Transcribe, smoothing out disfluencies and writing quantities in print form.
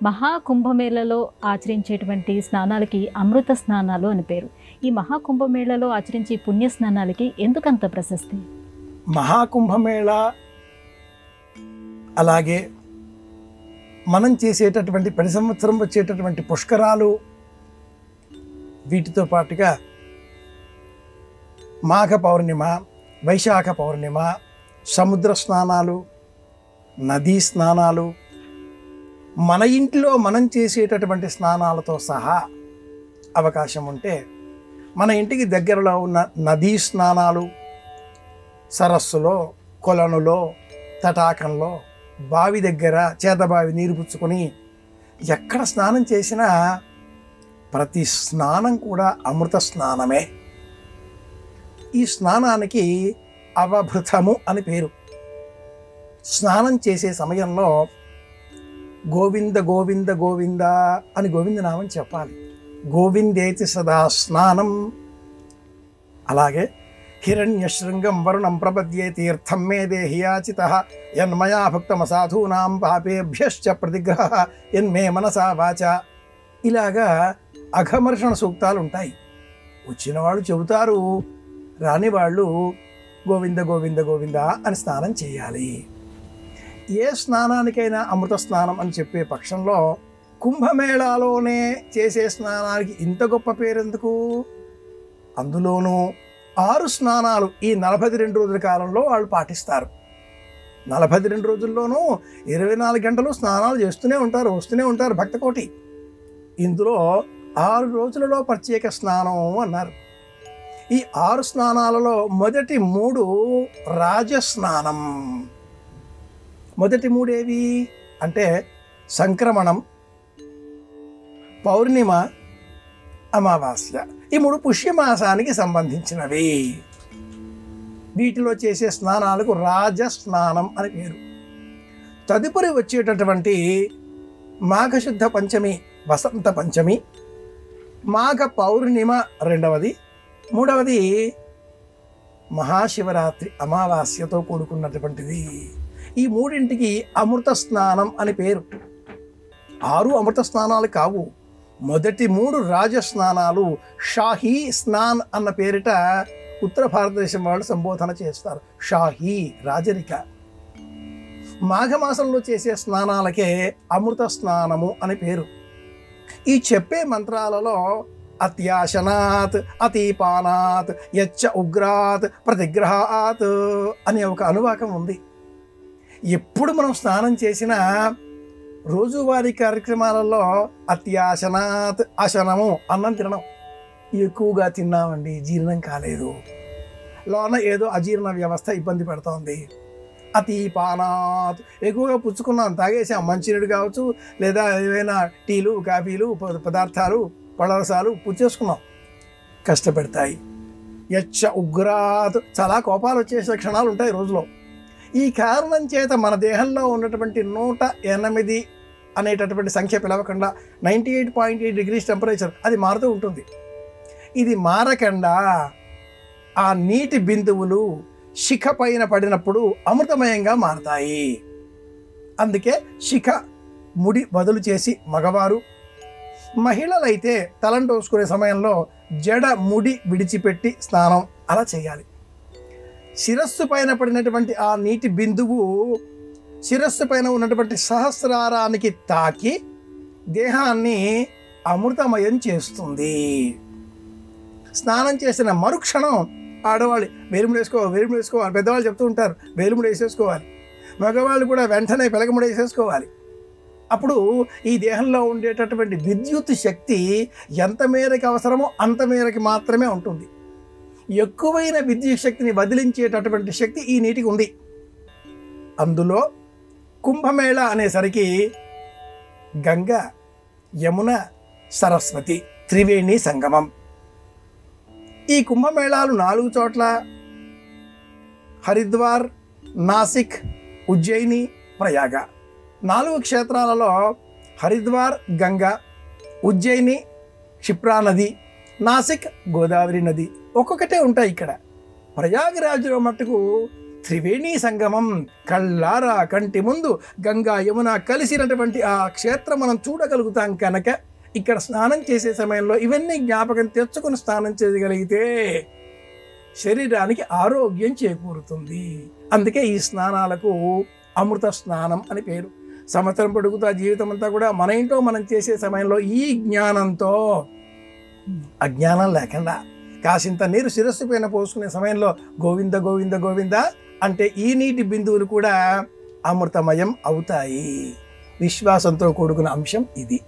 మహాకుంభమేళలో ఆచరించేటువంటి స్నానాలకి అమృత స్నానాలు అని పేరు. ఈ మహాకుంభమేళలో ఆచరించే పుణ్య స్నానాలకి ఎందుకంత ప్రశస్తి? మహాకుంభమేళ అలాగే మనం చేసేటటువంటి ప్రతి సంవత్సరం వచ్చేటటువంటి పుష్కరాలు, వీటితో పాటుగా మాఘ పౌర్ణిమ, వైశాఖ పౌర్ణిమ, సముద్ర స్నానాలు, నదీ స్నానాలు, మన ఇంట్లో మనం చేసేటటువంటి స్నానాలతో సహా అవకాశం ఉంటే మన ఇంటికి దగ్గరలో ఉన్న నదీ స్నానాలు, సరస్సులో, కొలనులో, తటాకంలో, బావి దగ్గర చేతబావి నీరు పుచ్చుకొని ఎక్కడ స్నానం చేసినా ప్రతి స్నానం కూడా అమృత స్నానమే. ఈ స్నానానికి అవభృతము అని పేరు. స్నానం చేసే సమయంలో గోవింద గోవింద గోవింద అని గోవిందనామం చెప్పాలి. గోవిందేతి సదా స్నానం. అలాగే హిరణ్యశృంగం వరుణం ప్రపద్యే తీర్థం మే దేహి యాచితః యన్మయా భక్తమసాధూనాం పాపేభ్యశ్చ ప్రతిగ్రహ యన్మే మనసా వాచ. ఇలాగా అఘమర్షణ సూక్తాలు ఉంటాయి. వచ్చిన వాళ్ళు చెబుతారు, రాని వాళ్ళు గోవింద గోవింద గోవింద అని స్నానం చేయాలి. ఏ స్నానానికైనా అమృత స్నానం అని చెప్పే పక్షంలో కుంభమేళాలోనే చేసే స్నానానికి ఇంత గొప్ప పేరెందుకు? అందులోనూ 6 స్నానాలు ఈ 42 రోజుల కాలంలో వాళ్ళు పాటిస్తారు. 42 రోజుల్లోనూ 24 గంటలు స్నానాలు చేస్తూనే ఉంటారు, వస్తూనే ఉంటారు భక్తకోటి. ఇందులో 6 రోజులలో ప్రత్యేక స్నానం అన్నారు. ఈ 6 స్నానాలలో మొదటి 3 రాజస్నానం. మొదటి 3 ఏవి అంటే సంక్రమణం, పౌర్ణిమ, అమావాస్య. ఈ 3 పుష్యమాసానికి సంబంధించినవి. వీటిలో చేసే స్నానాలకు రాజస్నానం అని పేరు. తదుపరి వచ్చేటటువంటి మాఘశుద్ధ పంచమి, వసంత పంచమి, మాఘ పౌర్ణిమ రెండవది, మూడవది మహాశివరాత్రి అమావాస్యతో కూడుకున్నటువంటిది. ఈ 3ంటికి అమృత స్నానం అని పేరు. 6 అమృత స్నానాలు కావు. మొదటి 3 రాజస్నానాలు షాహీ స్నాన్ అన్న పేరిట ఉత్తర భారతదేశం వాళ్ళు సంబోధన చేస్తారు. షాహీ రాజరిక. మాఘమాసంలో చేసే స్నానాలకే అమృత స్నానము అని పేరు. ఈ చెప్పే మంత్రాలలో అత్యాశనాత్, అతిపానాత్, యచ్చ ఉగ్రాత్, ప్రతిగ్రహాత్ అనే ఒక అనువాకం ఉంది. ఎప్పుడు మనం స్నానం చేసినా రోజువారీ కార్యక్రమాలలో అత్యాశనాత్, అశనము, అన్నం తినడం. ఎక్కువగా తిన్నామండి, జీర్ణం కాలేదు, లోన ఏదో అజీర్ణ వ్యవస్థ ఇబ్బంది పెడుతోంది. అతిపానాత్, ఎక్కువగా పుచ్చుకున్నాం, తాగేసాం, మంచినీడు కావచ్చు, లేదా ఏవైనా టీలు, కాఫీలు, పదార్థాలు, పళ్ళరసాలు పుచ్చేసుకున్నాం, కష్టపెడతాయి. యచ్చ ఉగ్రాత్, చాలా కోపాలు వచ్చేసే క్షణాలు ఉంటాయి రోజులో. ఈ కారణం చేత మన దేహంలో ఉన్నటువంటి 108 అనేటటువంటి సంఖ్య పిలవకుండా 98.8 degrees టెంపరేచర్ అది మారుతూ ఉంటుంది. ఇది మారకుండా ఆ నీటి బిందువులు శిఖ పైన పడినప్పుడు అమృతమయంగా మారతాయి. అందుకే శిఖ ముడి వదులు చేసి మగవారు, మహిళలైతే తలంటోసుకునే సమయంలో జడ ముడి విడిచిపెట్టి స్నానం అలా చేయాలి. శిరస్సు పైన పడినటువంటి ఆ నీటి బిందువు శిరస్సు పైన ఉన్నటువంటి సహస్రారానికి తాకి దేహాన్ని అమృతమయం చేస్తుంది. స్నానం చేసిన మరుక్షణం ఆడవాళ్ళు వేలుముడు వేసుకోవాలి. పెద్దవాళ్ళు చెప్తూ ఉంటారు, వేలుముడు వేసేసుకోవాలి. మగవాళ్ళు కూడా వెంటనే పెలగముడు వేసేసుకోవాలి. అప్పుడు ఈ దేహంలో ఉండేటటువంటి విద్యుత్ శక్తి ఎంత మేరకు అవసరమో అంత మేరకు మాత్రమే ఉంటుంది. ఎక్కువైన విద్యుత్ శక్తిని వదిలించేటటువంటి శక్తి ఈ నీటికి ఉంది. అందులో కుంభమేళ అనేసరికి గంగ, యమున, సరస్వతి త్రివేణి సంగమం. ఈ కుంభమేళాలు 4 చోట్ల హరిద్వార్, నాసిక్, ఉజ్జయిని, ప్రయాగ 4 క్షేత్రాలలో హరిద్వార్ గంగ, ఉజ్జయిని క్షిప్రా నది, నాసిక్ గోదావరి నది ఒక్కొక్కటే ఉంటాయి. ఇక్కడ ప్రయాగరాజులో మట్టుకు త్రివేణీ సంగమం కళ్ళారా కంటి ముందు గంగా యమున కలిసినటువంటి ఆ క్షేత్రం మనం చూడగలుగుతాం కనుక ఇక్కడ స్నానం చేసే సమయంలో ఇవన్నీ జ్ఞాపకం తెచ్చుకొని స్నానం చేయగలిగితే శరీరానికి ఆరోగ్యం చేకూరుతుంది. అందుకే ఈ స్నానాలకు అమృత స్నానం అని పేరు. సంవత్సరం పొడుగుతా జీవితం అంతా కూడా మన ఇంట్లో మనం చేసే సమయంలో ఈ జ్ఞానంతో, అజ్ఞానం లేకుండా కాసింత నీరు శిరస్సు పైన పోసుకునే సమయంలో గోవింద గోవింద గోవింద అంటే ఈ నీటి బిందువులు కూడా అమృతమయం అవుతాయి. విశ్వాసంతో కూడుకున్న అంశం ఇది.